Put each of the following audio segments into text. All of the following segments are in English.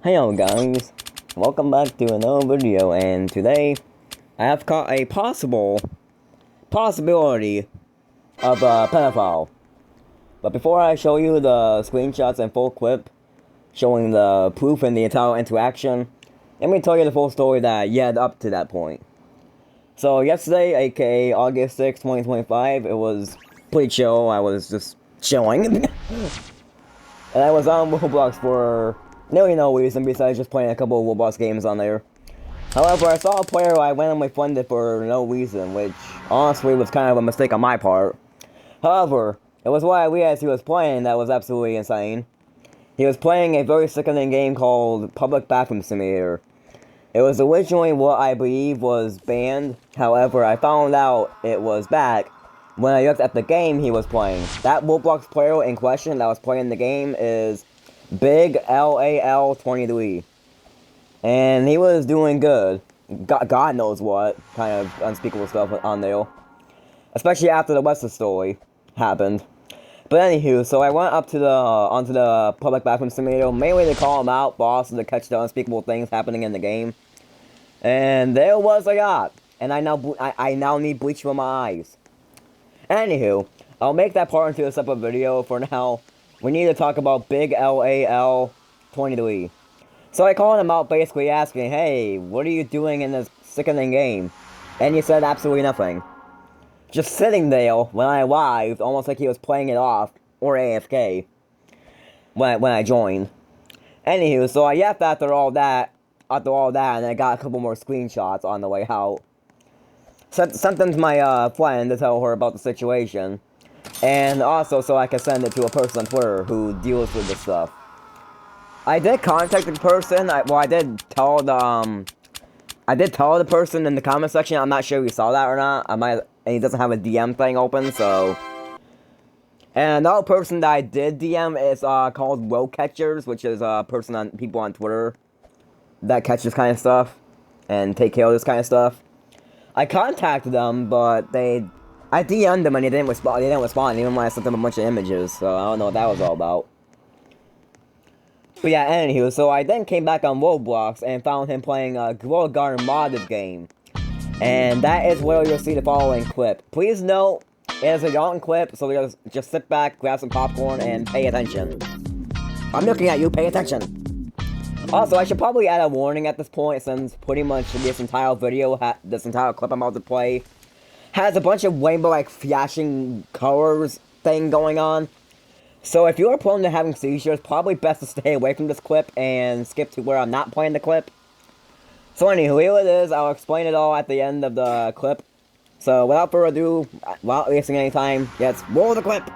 Hello guys, welcome back to another video, and today I have caught a possibility of a pedophile. But before I show you the screenshots and full clip showing the proof and the entire interaction, let me tell you the full story that led up to that point. So yesterday, aka August 6, 2025, it was pretty chill. I was just chilling. And I was on Roblox for nearly no reason besides just playing a couple of Roblox games on there. However, I saw a player who I randomly funded for no reason, which honestly was kind of a mistake on my part. However, it was what I realized he was playing that was absolutely insane. He was playing a very sickening game called Public Bathroom Simulator. It was originally what I believe was banned, however, I found out it was back when I looked at the game he was playing. That Roblox player in question that was playing the game is Big LAL23. And he was doing good. God knows what kind of unspeakable stuff on there. Especially after the rest of the story happened. But anywho, so I went up to onto the Public Bathroom Simulator, mainly to call him out, boss, and to catch the unspeakable things happening in the game. And there was a yacht. And I now need bleach for my eyes. Anywho, I'll make that part into a separate video. For now, we need to talk about Big LAL23. So I called him out basically asking, hey, what are you doing in this sickening game? And he said absolutely nothing. Just sitting there when I arrived, almost like he was playing it off, or AFK, when I joined. Anywho, so I yapped after all that, and I got a couple more screenshots on the way out. Sent them to my friend to tell her about the situation. And also so I can send it to a person on Twitter who deals with this stuff. I did contact the person, I did tell the person in the comment section. I'm not sure if you saw that or not. And he doesn't have a DM thing open, so. And another person that I did DM is called Road Catchers, which is a person people on Twitter that catch this kind of stuff and take care of this kind of stuff. I contacted them, but I DM'd them and they didn't respond even when I sent them a bunch of images, so I don't know what that was all about. But yeah, anywho, so I then came back on Roblox and found him playing a Grow Garden modded game. And that is where you'll see the following clip. Please note, it is a young clip, so just sit back, grab some popcorn, and pay attention. I'm looking at you, pay attention! Also, I should probably add a warning at this point, since pretty much this entire video, this entire clip I'm about to play, has a bunch of rainbow-like flashing colors thing going on. So if you're prone to having seizures, probably best to stay away from this clip and skip to where I'm not playing the clip. So anywho, here it is. I'll explain it all at the end of the clip. So without further ado, without wasting any time, let's roll the clip!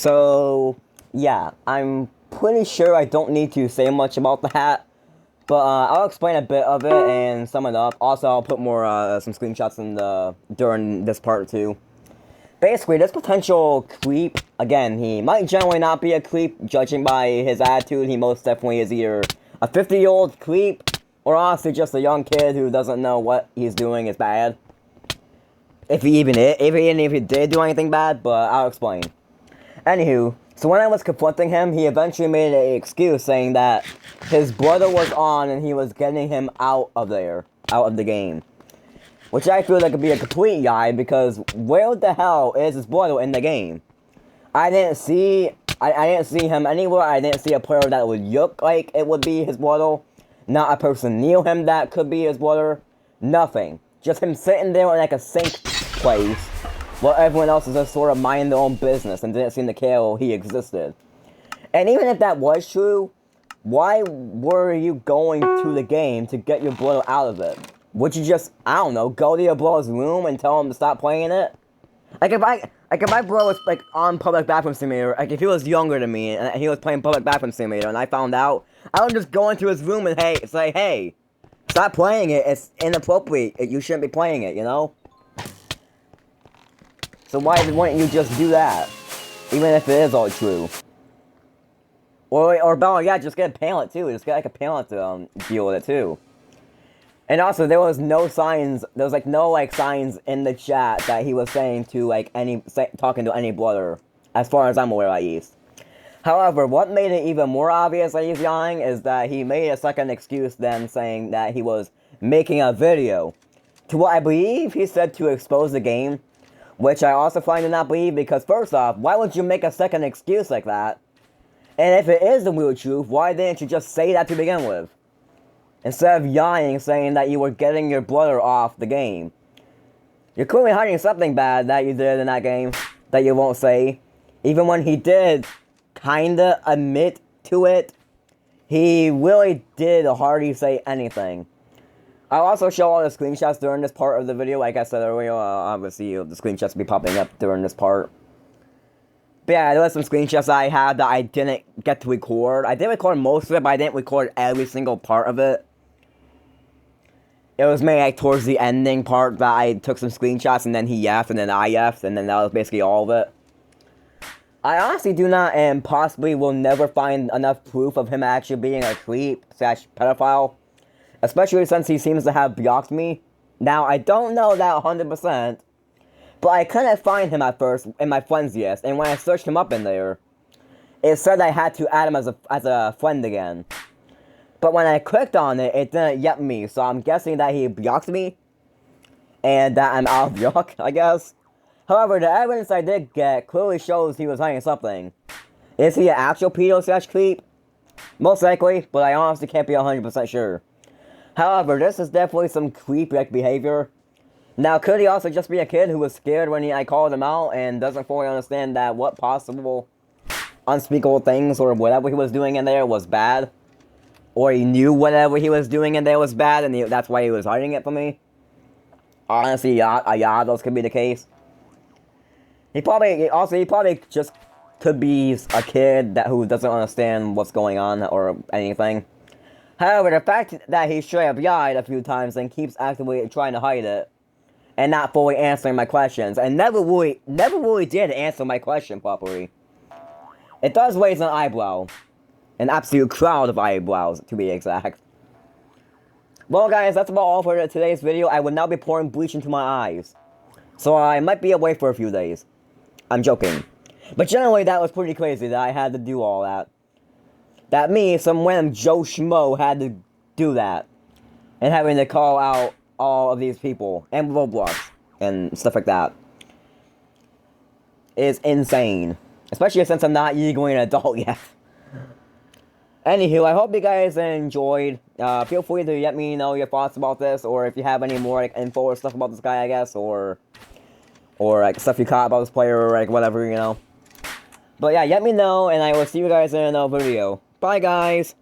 So, yeah, I'm pretty sure I don't need to say much about the hat, but I'll explain a bit of it and sum it up. Also, I'll put more some screenshots during this part too. Basically, this potential creep, again, he might generally not be a creep, judging by his attitude. He most definitely is either a 50-year-old creep, or honestly just a young kid who doesn't know what he's doing is bad. If he did do anything bad, but I'll explain. Anywho, so when I was confronting him, he eventually made an excuse saying that his brother was on and he was getting him out of the game. Which I feel like could be a complete lie, because where the hell is his brother in the game? I didn't see him anywhere. I didn't see a player that would look like it would be his brother. Not a person near him that could be his brother. Nothing. Just him sitting there in like a sink place, while everyone else is just sort of minding their own business and didn't seem to care he existed. And even if that was true, why were you going to the game to get your brother out of it? Would you just, I don't know, go to your brother's room and tell him to stop playing it? Like if my brother was like on Public Bathroom Simulator, like if he was younger than me and he was playing Public Bathroom Simulator and I found out, I would just go into his room and say, hey, stop playing it, it's inappropriate, you shouldn't be playing it, you know? So why wouldn't you just do that? Even if it is all true. Or better yet, just get a parent too, just get like a parent to deal with it too. And also, there was no signs in the chat that he was saying to, talking to any brother, as far as I'm aware at least. However, what made it even more obvious that he's lying is that he made a second excuse then saying that he was making a video. To what I believe he said to expose the game, which I also find to not believe, because first off, why would you make a second excuse like that? And if it is the real truth, why didn't you just say that to begin with? Instead of lying, saying that you were getting your brother off the game. You're clearly hiding something bad that you did in that game that you won't say. Even when he did kinda admit to it, he really did hardly say anything. I'll also show all the screenshots during this part of the video. Like I said earlier, obviously the screenshots will be popping up during this part. But yeah, there were some screenshots I had that I didn't get to record. I did record most of it, but I didn't record every single part of it. It was maybe like towards the ending part that I took some screenshots and then he yapped and then I yapped and then that was basically all of it. I honestly do not and possibly will never find enough proof of him actually being a creep/pedophile. Especially since he seems to have blocked me. Now, I don't know that 100%, but I couldn't find him at first in my friends list, and when I searched him up in there, it said I had to add him as a friend again. But when I clicked on it, it didn't get me, so I'm guessing that he blocked me, and that I'm out of luck, I guess. However, the evidence I did get clearly shows he was hiding something. Is he an actual pedo/creep? Most likely, but I honestly can't be 100% sure. However, this is definitely some creep-like behavior. Now, could he also just be a kid who was scared when I called him out and doesn't fully understand that what possible unspeakable things or whatever he was doing in there was bad? Or he knew whatever he was doing in there was bad and that's why he was hiding it from me? Honestly, yeah, those could be the case. He probably just could be a kid who doesn't understand what's going on or anything. However, the fact that he straight up lied a few times and keeps actively trying to hide it, and not fully answering my questions, and never really did answer my question properly, it does raise an eyebrow. An absolute crowd of eyebrows, to be exact. Well guys, that's about all for today's video. I will now be pouring bleach into my eyes. So I might be away for a few days. I'm joking. But generally, that was pretty crazy that I had to do all that. That me, some random Joe Schmo, had to do that. And having to call out all of these people. And Roblox. And stuff like that. Is insane. Especially since I'm not legally an adult yet. Anywho, I hope you guys enjoyed. Feel free to let me know your thoughts about this. Or if you have any more info or stuff about this guy, I guess. Or stuff you caught about this player or whatever, you know. But yeah, let me know. And I will see you guys in another video. Bye, guys!